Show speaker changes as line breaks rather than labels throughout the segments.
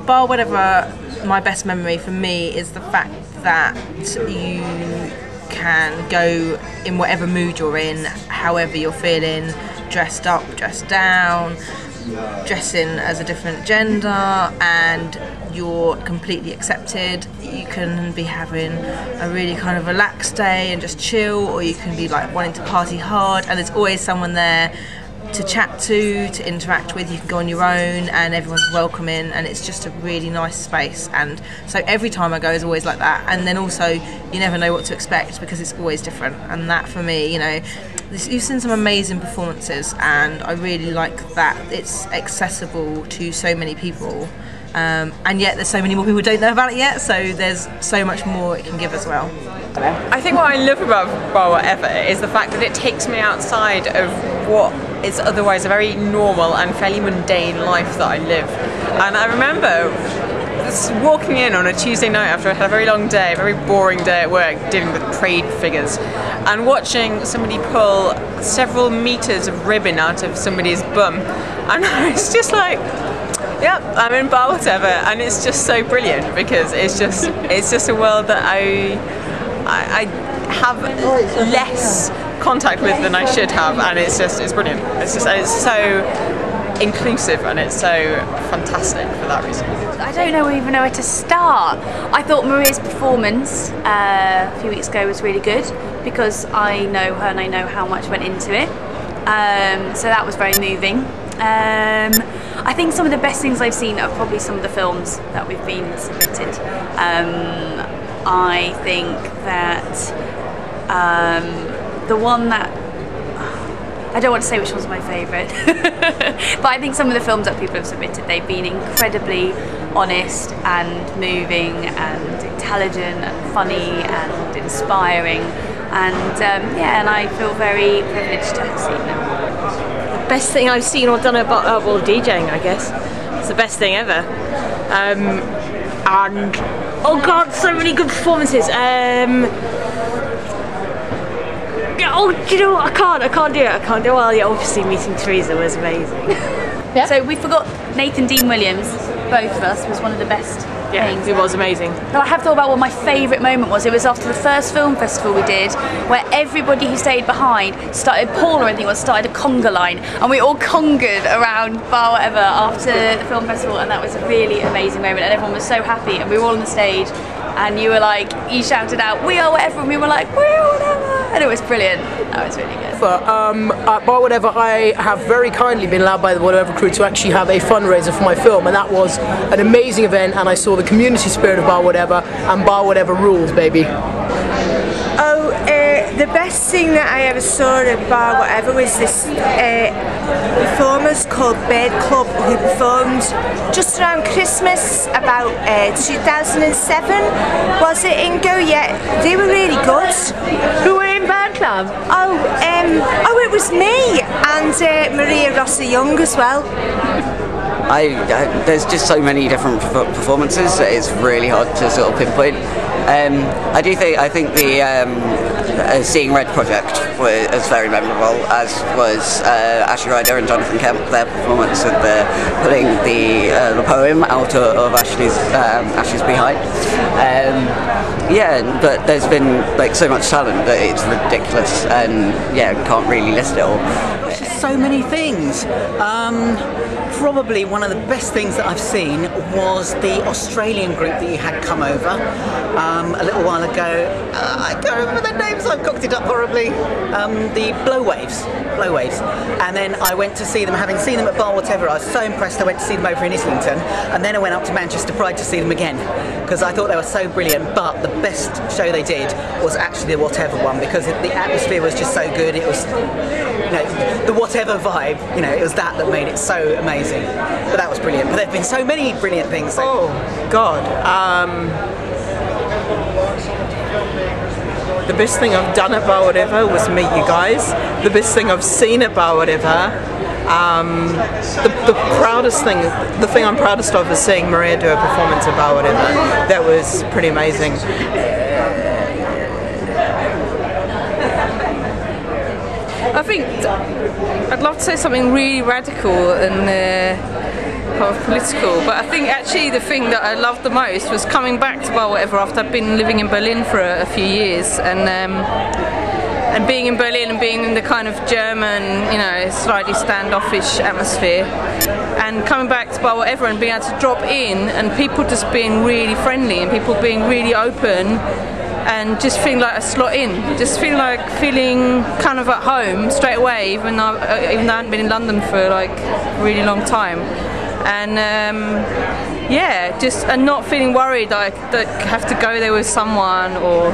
Bar Wotever, my best memory for me is the fact that you can go in whatever mood you're in, however you're feeling, dressed up, dressed down, dressing as a different gender, and you're completely accepted. You can be having a really kind of relaxed day and just chill, or you can be like wanting to party hard, and there's always someone there to chat to interact with. You can go on your own and everyone's welcoming, and it's just a really nice space. And so every time I go is always like that. And then also you never know what to expect because it's always different, and that for me, you know, you've seen some amazing performances, and I really like that it's accessible to so many people, and yet there's so many more people who don't know about it yet, so there's so much more it can give as well.
I think what I love about Bar Wotever is the fact that it takes me outside of what is otherwise a very normal and fairly mundane life that I live. And I remember just walking in on a Tuesday night after I had a very long day, a very boring day at work dealing with trade figures, and watching somebody pull several meters of ribbon out of somebody's bum, and I was just like, yep, I'm in Bar Wotever, and it's just so brilliant because it's just a world that I have less contact with than I should have, and it's brilliant. It's so inclusive, and it's so fantastic for that reason.
I don't even know where to start. I thought Maria's performance a few weeks ago was really good because I know her and I know how much went into it. So that was very moving. I think some of the best things I've seen are probably some of the films that we've been submitted. I think that the one that, I don't want to say which one's my favourite, but I think some of the films that people have submitted, they've been incredibly honest and moving and intelligent and funny and inspiring, and yeah, and I feel very privileged to have seen them.
The best thing I've seen or done about well, DJing, I guess. It's the best thing ever. And oh god, so many good performances. Oh, do you know what? I can't do it. Well, yeah, obviously meeting Teresa was amazing.
Yeah. So we forgot Nathan Dean Williams, both of us, was one of the best things.
It was amazing.
But I have thought about what my favourite moment was. It was after the first film festival we did, where everybody who stayed behind started, Paul or anything, started a conga line, and we all congaed around Bar Wotever after the film festival, and that was a really amazing moment, and everyone was so happy, and we were all on the stage, and you were like, you shouted out, "We are Wotever," and we were like, "We are Wotever," and it was brilliant. That was really good.
At Bar Wotever, I have very kindly been allowed by the Wotever crew to actually have a fundraiser for my film, and that was an amazing event, and I saw the community spirit of Bar Wotever, and Bar Wotever rules, baby.
Oh, the best thing that I ever saw at Bar Wotever was this performers called Bird Club, who performed just around Christmas about 2007. Was it, Ingo? Yeah, they were really good.
Who were in Bird Club?
Oh, it was me and Maria Rosser Young as well.
There's just so many different performances that it's really hard to sort of pinpoint. I think the Seeing Red project was very memorable, as was Ashley Ryder and Jonathan Kemp, their performance of pulling the poem out of Ashley's behind. Yeah, but there's been like so much talent that it's ridiculous, and yeah, can't really list it all.
So many things. Probably one of the best things that I've seen was the Australian group that you had come over a little while ago. I can't remember their names, I've cocked it up horribly. The Blow Waves. And then I went to see them, having seen them at Bar Wotever. I was so impressed I went to see them over in Islington, and then I went up to Manchester Pride to see them again, because I thought they were so brilliant. But the best show they did was actually the Wotever one, because the atmosphere was just so good. It was, you know, the Wotever vibe, you know, it was that made it so amazing. But that was brilliant. But there have been so many brilliant things. So.
Oh God. The best thing I've done at Bar Wotever was meet you guys. The best thing I've seen at Bar Wotever, the proudest thing, the thing I'm proudest of is seeing Maria do a performance at Bar Wotever. That was pretty amazing.
I think I'd love to say something really radical and
of political, but I think actually the thing that I loved the most was coming back to Bar Wotever after I'd been living in Berlin for a few years, and being in Berlin and being in the kind of German, you know, slightly standoffish atmosphere, and coming back to Bar Wotever and being able to drop in and people just being really friendly and people being really open and just feeling like I slot in, just feeling kind of at home straight away, even though I hadn't been in London for like a really long time, and yeah, and not feeling worried that I have to go there with someone or,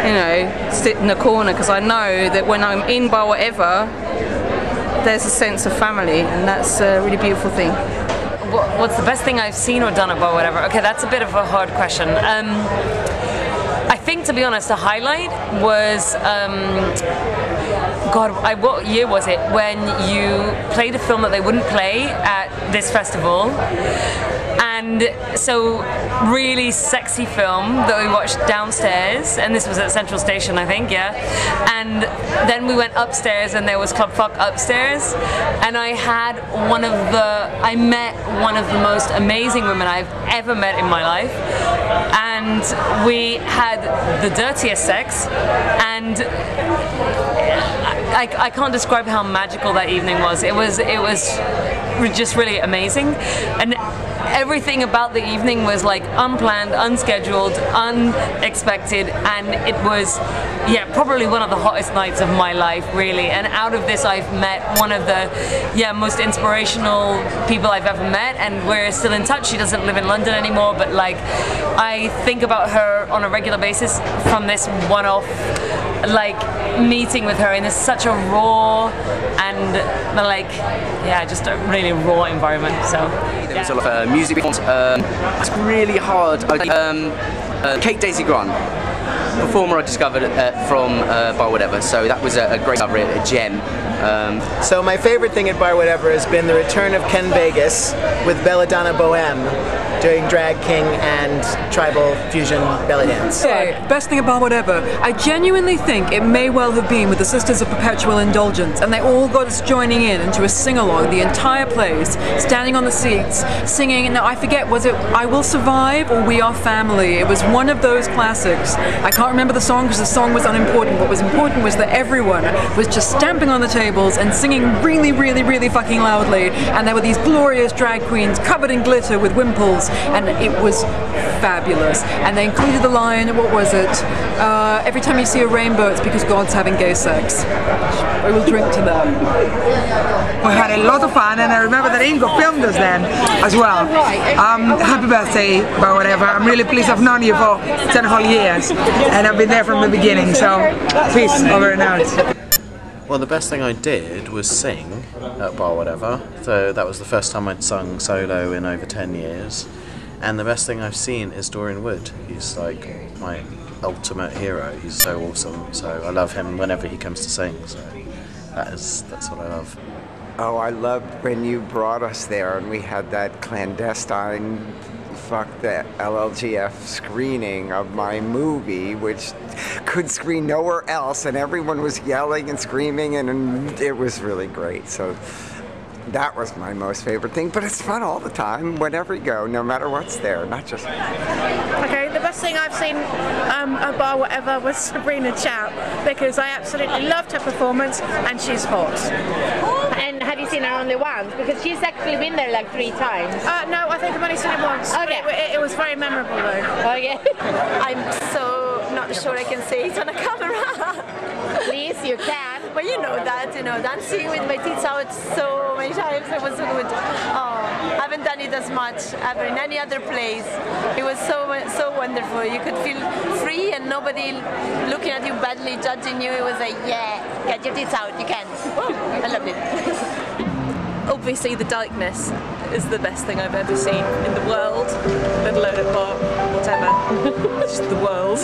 you know, sit in the corner, because I know that when I'm in Bar Wotever, there's a sense of family, and that's a really beautiful thing.
What's the best thing I've seen or done at Bar Wotever? Okay, that's a bit of a hard question. I think, to be honest, the highlight was, what year was it? When you played a film that they wouldn't play at this festival. And so, really sexy film that we watched downstairs, and this was at Central Station, I think, yeah. And then we went upstairs, and there was Club Fuck upstairs, and I met one of the most amazing women I've ever met in my life, and we had the dirtiest sex, and I can't describe how magical that evening was. It was just really amazing, and everything about the evening was like unplanned, unscheduled, unexpected, and it was, yeah, probably one of the hottest nights of my life, really. And out of this, I've met one of the, yeah, most inspirational people I've ever met, and we're still in touch. She doesn't live in London anymore, but like, I think about her on a regular basis from this one-off, like, meeting with her in such a raw and like, yeah, just a really raw environment. So
there was a lot of music. It's really hard. Kate Daisy Grant, performer I discovered from Bar Wotever, so that was a great discovery, a gem.
So my favorite thing at Bar Wotever has been the return of Ken Vegas with Belladonna Bohème doing drag king and tribal fusion belly dance.
Best thing about Wotever, I genuinely think it may well have been with the Sisters of Perpetual Indulgence, and they all got us joining in into a sing-along, the entire place, standing on the seats, singing, now I forget, was it I Will Survive or We Are Family? It was one of those classics. I can't remember the song because the song was unimportant. What was important was that everyone was just stamping on the tables and singing really, really, really fucking loudly, and there were these glorious drag queens covered in glitter with wimples, and it was fabulous. And they included the line, what was it? Every time you see a rainbow, it's because God's having gay sex. I will drink to that.
We had a lot of fun, and I remember that Ingo filmed us then as well. Happy birthday, Bar Wotever. I'm really pleased. I've known you for 10 whole years, and I've been there from the beginning, so peace, over and out.
Well, the best thing I did was sing at Bar Wotever, so that was the first time I'd sung solo in over 10 years. And the best thing I've seen is Dorian Wood. He's like my ultimate hero. He's so awesome, so I love him whenever he comes to sing, so that's what I love.
Oh, I loved when you brought us there and we had that clandestine the LLGF screening of my movie, which could screen nowhere else, and everyone was yelling and screaming, and it was really great. So that was my most favorite thing, but it's fun all the time, whenever you go, no matter what's there, not just...
Okay, the best thing I've seen at Bar Wotever was Sabrina Chow, because I absolutely loved her performance, and she's hot.
And have you seen her only once? Because she's actually been there like 3 times.
No, I think I've only seen it once.
Okay.
It was very memorable though.
Okay.
I'm so not sure I can say it on a camera.
Please, you can.
But you know that, dancing with my tits out so many times, it was so good. Oh, I haven't done it as much ever in any other place. It was so wonderful. You could feel free and nobody looking at you badly, judging you. It was like, yeah, get your tits out, you can. I loved it.
Obviously the dykeness is the best thing I've ever seen in the world, let alone at Bar Wotever. Just the world.